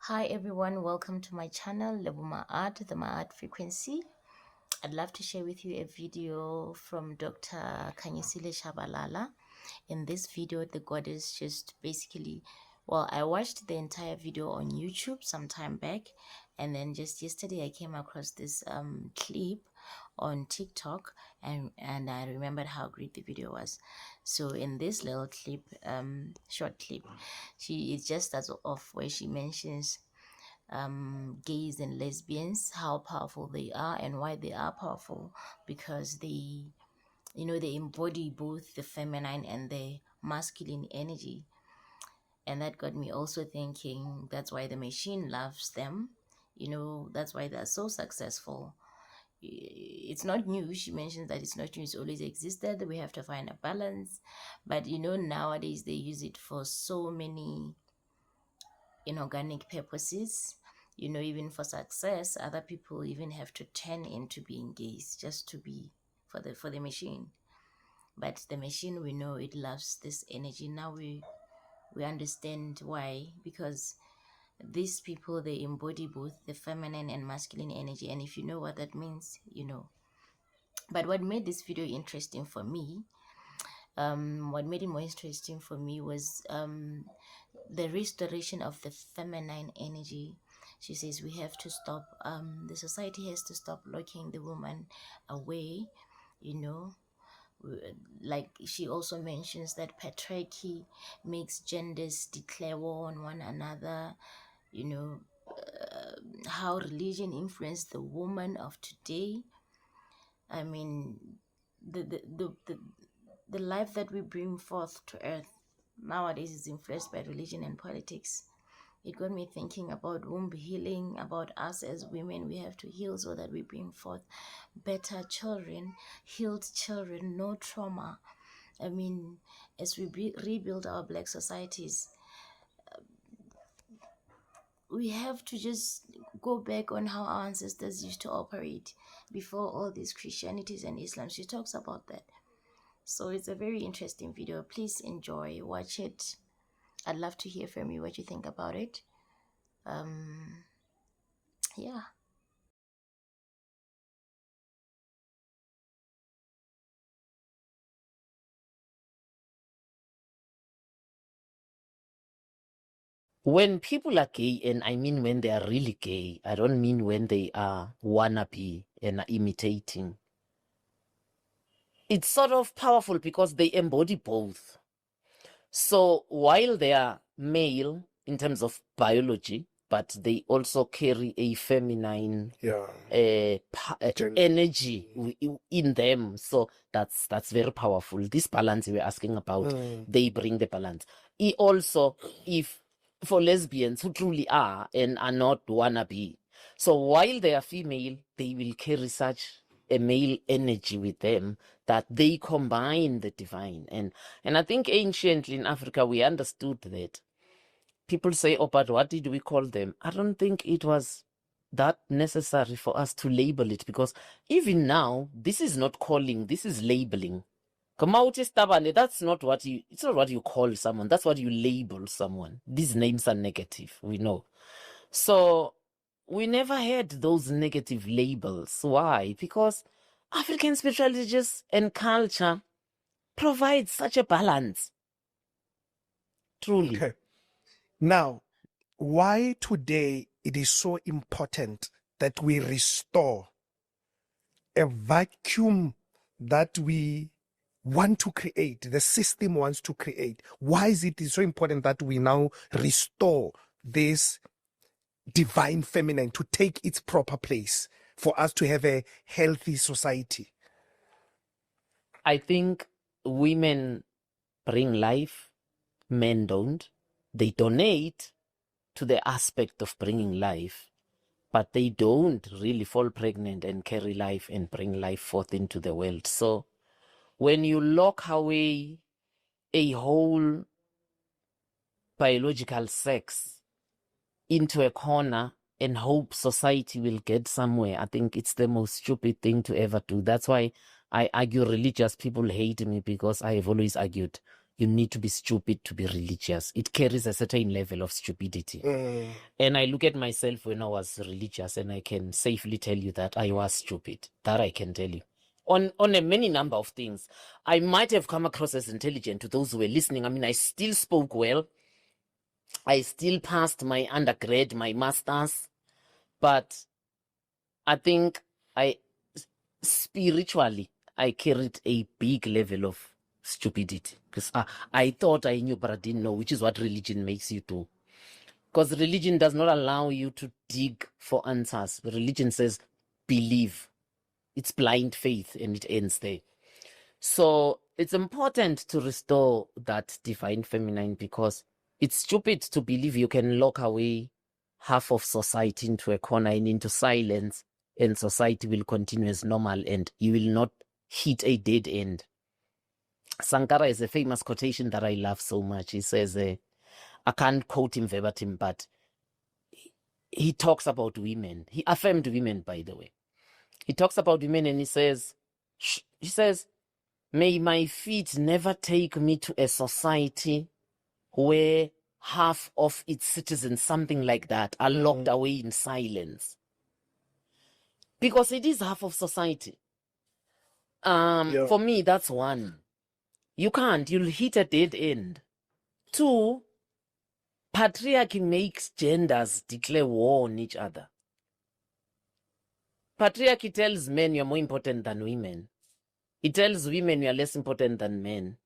Hi everyone, welcome to my channel, Lebuma Art, the My Art Frequency. I'd love to share with you a video from Dr. Khanyisile Tshabalala. In this video, the goddess just basically, well, I watched the entire video on YouTube some time back, and then just yesterday I came across this clip on TikTok, and I remembered how great the video was. So in this little clip, short clip, she is just as off where she mentions gays and lesbians, how powerful they are and why they are powerful, because they they embody both the feminine and the masculine energy. And that got me also thinking that's why the machine loves them, that's why they're so successful. It's not new. She mentions that it's not new, it's always existed. We have to find a balance. But nowadays they use it for so many inorganic purposes. Even for success, other people even have to turn into being gays just to be for the machine. But the machine, we know it loves this energy. Now we understand why, because these people, they embody both the feminine and masculine energy, and if you know what that means, you know. But what made this video interesting for me, what made it more interesting for me was the restoration of the feminine energy. She says we have to stop, the society has to stop locking the woman away, you know. Like she also mentions that patriarchy makes genders declare war on one another, you know, how religion influenced the woman of today. I mean, the life that we bring forth to earth nowadays is influenced by religion and politics. It got me thinking about womb healing, about us as women. We have to heal so that we bring forth better children, healed children, no trauma. I mean, as we rebuild our Black societies, we have to just go back on how our ancestors used to operate before all these Christianities and Islam. She talks about that. So it's a very interesting video. Please enjoy, watch it. I'd love to hear from you what you think about it. Yeah. When people are gay, and I mean when they are really gay, I don't mean when they are wannabe and are imitating. It's sort of powerful because they embody both. So while they are male in terms of biology, but they also carry a feminine energy in them. So that's very powerful. This balance you were asking about, they bring the balance. Also, if for lesbians who truly are and are not wannabe, so while they are female, they will carry such a male energy with them that they combine the divine. And I think anciently in Africa we understood that. People say, oh, but what did we call them? I don't think it was that necessary for us to label it, because even now, this is not calling, this is labeling. That's not what it's not what you call someone, that's what you label someone. These names are negative, we know. So we never had those negative labels. Why? Because African spirituality and culture provides such a balance. Truly. Okay. Now, why today it is so important that we restore a vacuum that we want to create, the system wants to create. Why is it so important that we now restore this divine feminine to take its proper place for us to have a healthy society? I think women bring life, men don't. They donate to the aspect of bringing life, but they don't really fall pregnant and carry life and bring life forth into the world. So when you lock away a whole biological sex into a corner and hope society will get somewhere, I think it's the most stupid thing to ever do. That's why I argue religious people hate me, because I have always argued you need to be stupid to be religious. It carries a certain level of stupidity. And I look at myself when I was religious, and I can safely tell you that I was stupid. That I can tell you. On a many number of things. I might have come across as intelligent to those who were listening. I mean, I still spoke well. I still passed my undergrad, my master's. But I think spiritually, I carried a big level of stupidity. Because I thought I knew, but I didn't know, which is what religion makes you do. Because religion does not allow you to dig for answers. Religion says, believe. It's blind faith, and it ends there. So it's important to restore that divine feminine, because it's stupid to believe you can lock away half of society into a corner and into silence, and society will continue as normal and you will not hit a dead end. Sankara is a famous quotation that I love so much. He says, I can't quote him verbatim, but he talks about women. He affirmed women, by the way. He talks about women and he says, may my feet never take me to a society where half of its citizens, something like that, are locked away in silence. Because it is half of society. For me, that's one. You can't. You'll hit a dead end. Two, patriarchy makes genders declare war on each other. Patriarchy tells men you're more important than women. It tells women you're less important than men.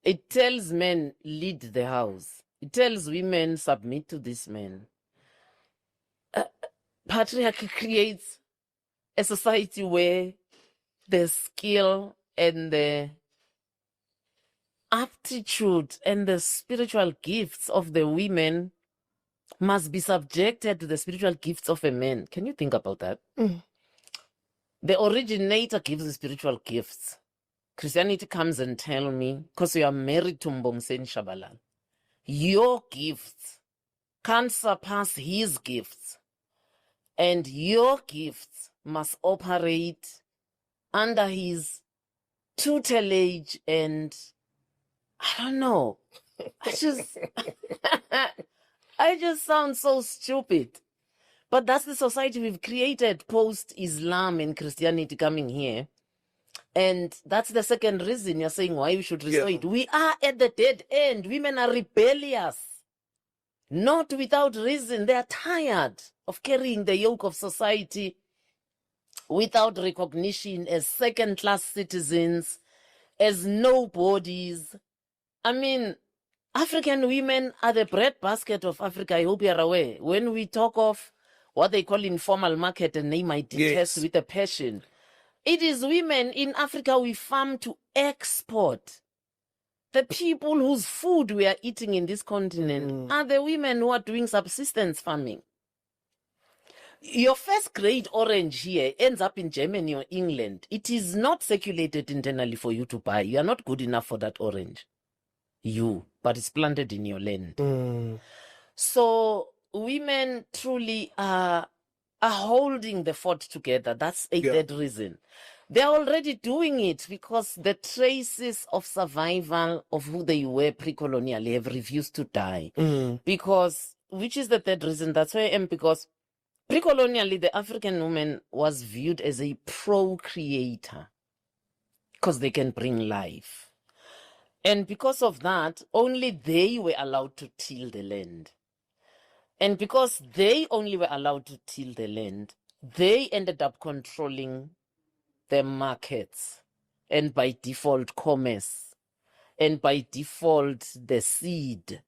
It tells men lead the house. It tells women submit to these men. Patriarchy creates a society where the skill and the aptitude and the spiritual gifts of the women must be subjected to the spiritual gifts of a man. Can you think about that? The originator gives the spiritual gifts. Christianity comes and tell me, because you are married to Khanyisile Tshabalala, your gifts can't surpass his gifts. And your gifts must operate under his tutelage, and I don't know. I just sound so stupid. But that's the society we've created post-Islam and Christianity coming here. And that's the second reason you're saying why we should restore it. We are at the dead end. Women are rebellious. Not without reason. They are tired of carrying the yoke of society without recognition as second-class citizens, as nobodies. I mean, African women are the breadbasket of Africa. I hope you're aware. When we talk of what they call informal market, and they might detest with a passion, it is women in Africa we farm to export. The people whose food we are eating in this continent are the women who are doing subsistence farming. Your first grade orange here ends up in Germany or England. It is not circulated internally for you to buy. You are not good enough for that orange. But it's planted in your land. So women truly are holding the fort together. That's a third reason. They're already doing it because the traces of survival of who they were pre-colonially have refused to die. Because, which is the third reason, that's why I am, because pre-colonially, the African woman was viewed as a procreator because they can bring life. And because of that, only they were allowed to till the land. And because they only were allowed to till the land, they ended up controlling the markets, and by default, commerce, and by default, the seed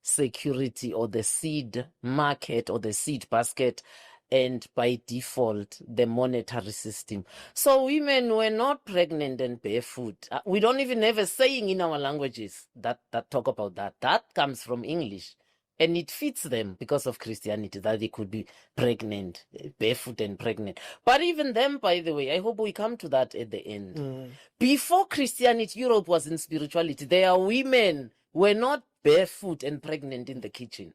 security or the seed market or the seed basket, and by default, the monetary system. So women were not pregnant and barefoot. We don't even have a saying in our languages that talk about that. That comes from English. And it fits them because of Christianity, that they could be pregnant, barefoot and pregnant. But even them, by the way, I hope we come to that at the end. Before Christianity, Europe was in spirituality. Their women were not barefoot and pregnant in the kitchen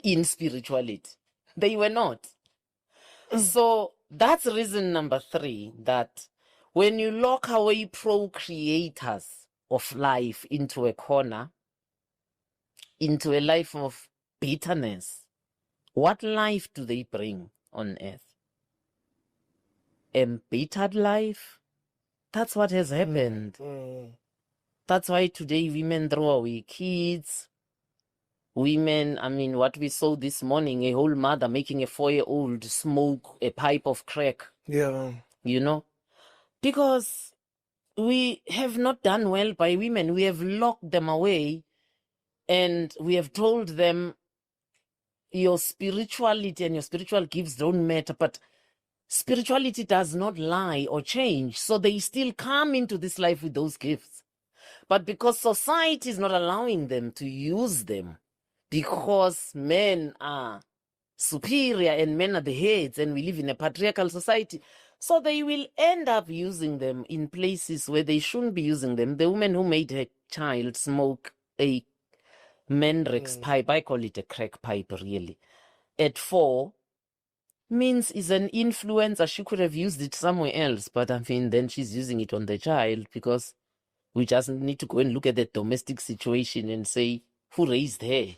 in spirituality. They were not. So that's reason number 3, that when you lock away procreators, of life into a corner, into a life of bitterness, what life do they bring on earth? Embittered life. That's what has happened. That's why today women throw away kids. Women, I mean, what we saw this morning, a whole mother making a 4-year-old smoke a pipe of crack. Yeah. You know? Because we have not done well by women. We have locked them away and we have told them your spirituality and your spiritual gifts don't matter, but spirituality does not lie or change. So they still come into this life with those gifts. But because society is not allowing them to use them, because men are superior and men are the heads and we live in a patriarchal society, so they will end up using them in places where they shouldn't be using them. The woman who made her child smoke a Menrex pipe, I call it a crack pipe really, at 4, means is an influencer. She could have used it somewhere else, but I mean, then she's using it on the child because we just need to go and look at the domestic situation and say, who raised her?